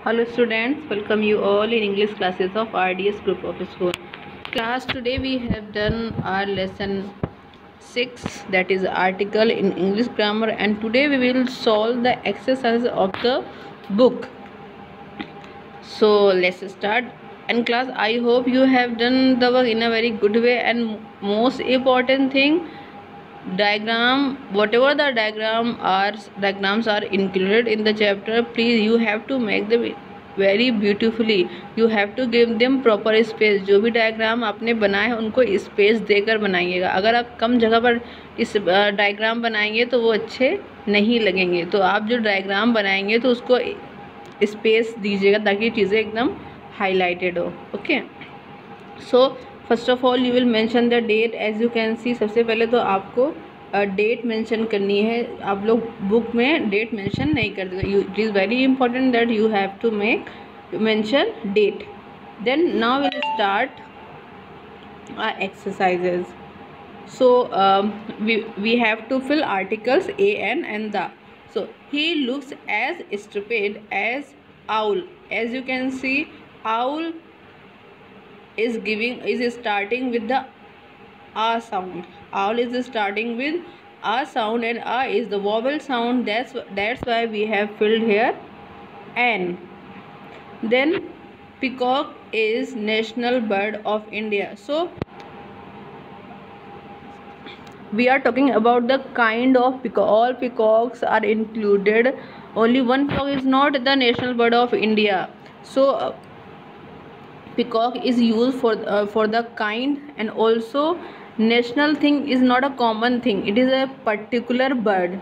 Hello students, welcome you all in English classes of RDS group of school. Class, today we have done our lesson 6, that is article in English grammar, and today we will solve the exercises of the book. So let's start. And class, I hope you have done the work in a very good way, and most important thing, diagram, whatever the diagrams are included in the chapter, please you have to make them very beautifully. You have to give them proper space. जो भी diagram आपने बनाए हैं उनको space देकर बनाइएगा. अगर आप कम जगह पर इस डायग्राम बनाएंगे तो वो अच्छे नहीं लगेंगे. तो आप जो डायग्राम बनाएंगे तो उसको स्पेस दीजिएगा ताकि चीज़ें एकदम हाईलाइटेड हो. Okay, so first of all you will mention the date. As you can see, सबसे पहले तो आपको डेट मेंशन करनी है. आप लोग बुक में डेट मेंशन नहीं करते. It is very important that you have to mention date. Then now will start exercises. So we have to fill articles a and the. So he looks as stupid as owl. As you can see, owl is starting with the a sound. Owl is starting with a sound, and a is the vowel sound. That's why we have filled here an. Then peacock is national bird of India. So we are talking about the kind of peacock. All peacocks are included. Only one peacock is not the national bird of India. So peacock is used for the kind, and also national thing is not a common thing. It is a particular bird.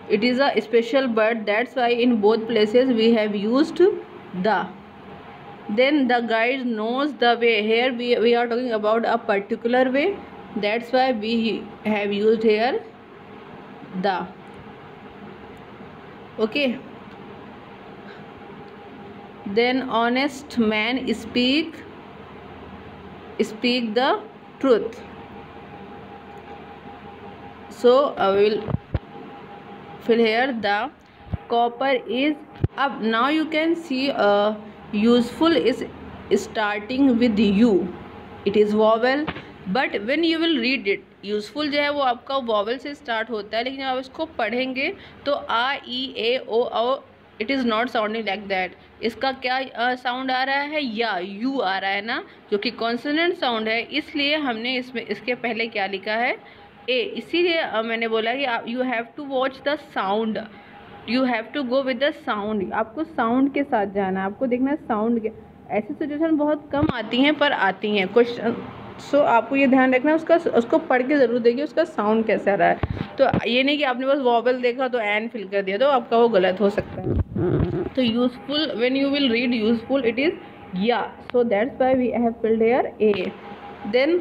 It is a special bird. That's why in both places we have used the. Then the guide knows the way. Here we are talking about a particular way. That's why we have used here the. Okay, then honest man speak the truth. So I will fill here the. Copper is up. Now you can see useful is starting with u. It is vowel, but when you will read it, useful जो है वो आपका vowel से start होता है, लेकिन आप इसको पढ़ेंगे तो आ ई ए ओ it is not sounding like that. इसका क्या साउंड आ रहा है, या यू आ रहा है ना, जो कि कॉन्सोनेंट साउंड है. इसलिए हमने इसके पहले क्या लिखा है, ए. इसीलिए मैंने बोला कि आप you have to watch the sound. You have to go with the sound. आपको साउंड के साथ जाना है, आपको देखना है साउंड के. ऐसी सिचुएशन बहुत कम आती हैं पर आती हैं क्वेश्चन. सो आपको ये ध्यान रखना है, उसको पढ़ के ज़रूर देखिए उसका साउंड कैसा रहा है. तो ये नहीं कि आपने बस वॉवल देखा तो एन फिल कर दिया, तो आपका वो गलत हो सकता है. तो useful, when you will read useful it is yeah. So that's why we have filled here A. Then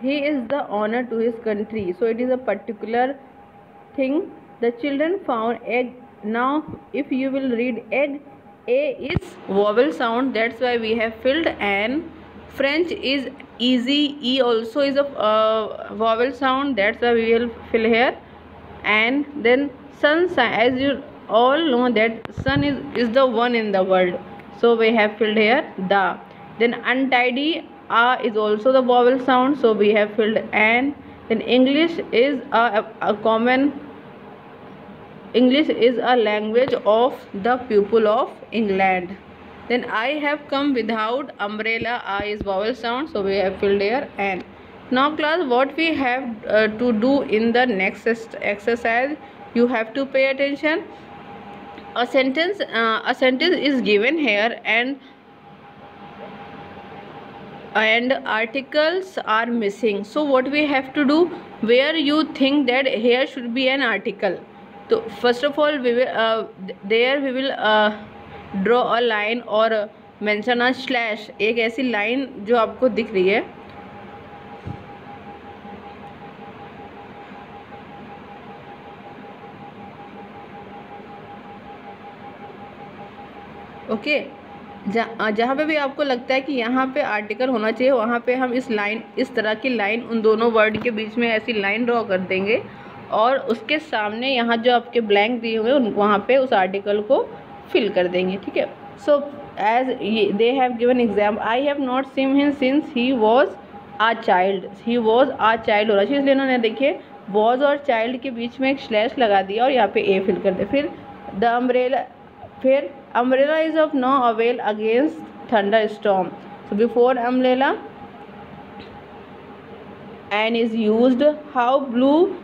he is the honor to his country. So it is a particular thing. The children found egg. Now if you will read egg, a is vowel sound. That's why we have filled an. French is easy. E also is a vowel sound. That's why we will fill here. And then sunshine, as you all know that sun is the one in the world, so we have filled here the. Then untidy, is also the vowel sound, so we have filled an. Then English is a common. English is a language of the people of England. Then I have come without umbrella. I is vowel sound, so we have filled here and. Now class, what we have to do in the next exercise, you have to pay attention. A sentence is given here, and articles are missing. So what we have to do, where you think that here should be an article, तो first of all we will draw a line और mention a slash. एक ऐसी line जो आपको दिख रही है, okay. जहाँ पे भी आपको लगता है कि यहाँ पे आर्टिकल होना चाहिए, वहाँ पे हम इस तरह की लाइन उन दोनों वर्ड के बीच में ऐसी लाइन ड्रॉ कर देंगे और उसके सामने यहाँ जो आपके ब्लैंक दिए हुए हैं वहाँ पे उस आर्टिकल को फिल कर देंगे, ठीक है। So as they have given exam, I have not seen him since he was a child, he was a child होना चाहिए, इसलिए उन्होंने देखिए वॉज और चाइल्ड के बीच में एक स्लैश लगा दिया और यहाँ पे ए फिल कर दिया। फिर द अम्ब्रेला, फिर umbrella is of no avail against thunderstorm, so before umbrella and is used. How blue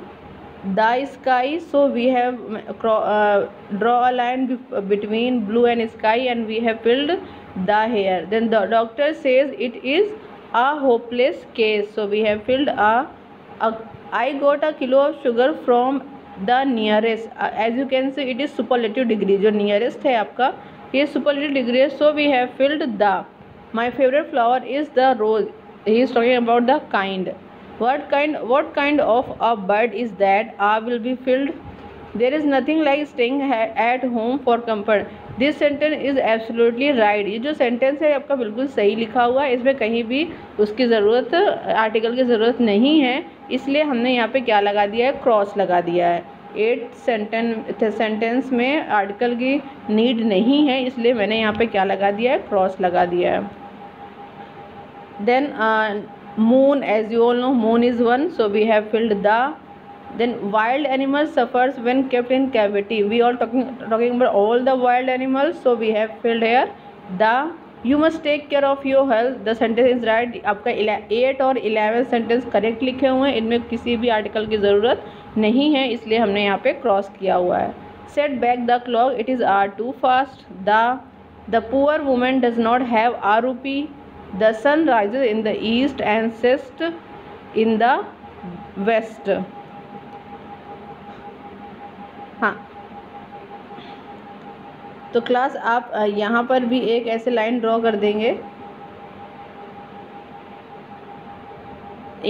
the sky, so we have draw a line between blue and sky and we have filled the here. Then the doctor says it is a hopeless case, so we have filled I got a kilo of sugar from the nearest, as you can see it is superlative degree, जो nearest है आपका ये superlative degree है, so we have filled the. My favorite flower is the rose, he is talking about the kind. What kind of a bird is that? I will be filled. There is nothing like staying at home for comfort. This sentence is absolutely right. ये जो sentence है आपका बिल्कुल सही लिखा हुआ है, इसमें कहीं भी उसकी ज़रूरत, आर्टिकल की ज़रूरत नहीं है, इसलिए हमने यहाँ पे क्या लगा दिया है, क्रॉस लगा दिया है। 8 सेंटेंस में आर्टिकल की नीड नहीं है, इसलिए मैंने यहाँ पे क्या लगा दिया है, क्रॉस लगा दिया है। Then moon, as you all know moon is one, so we have filled the. Then wild animal suffers when kept in cavity, we all talking about all the wild animals, so we have filled here the. You must take care of your health, the sentence is right, आपका 8 और 11 sentence correct लिखे हुए हैं, इनमें किसी भी article की ज़रूरत नहीं है, इसलिए हमने यहाँ पे क्रॉस किया हुआ है। Set back the clock, it is are too fast, the poor women does not have a rupee, the sun rises in the east and sets in the west. हाँ, तो क्लास आप यहाँ पर भी एक ऐसे लाइन ड्रॉ कर देंगे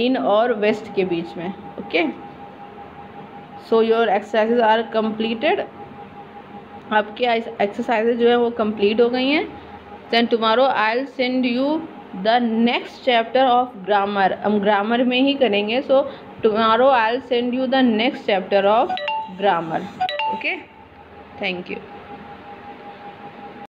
इन और वेस्ट के बीच में, okay. So your exercises are completed, आपके एक्सरसाइजेज जो है वो कंप्लीट हो गई हैं। Then tomorrow I'll send you the next chapter of grammar, हम ग्रामर में ही करेंगे, so tomorrow I'll send you the next chapter of grammar, okay, thank you.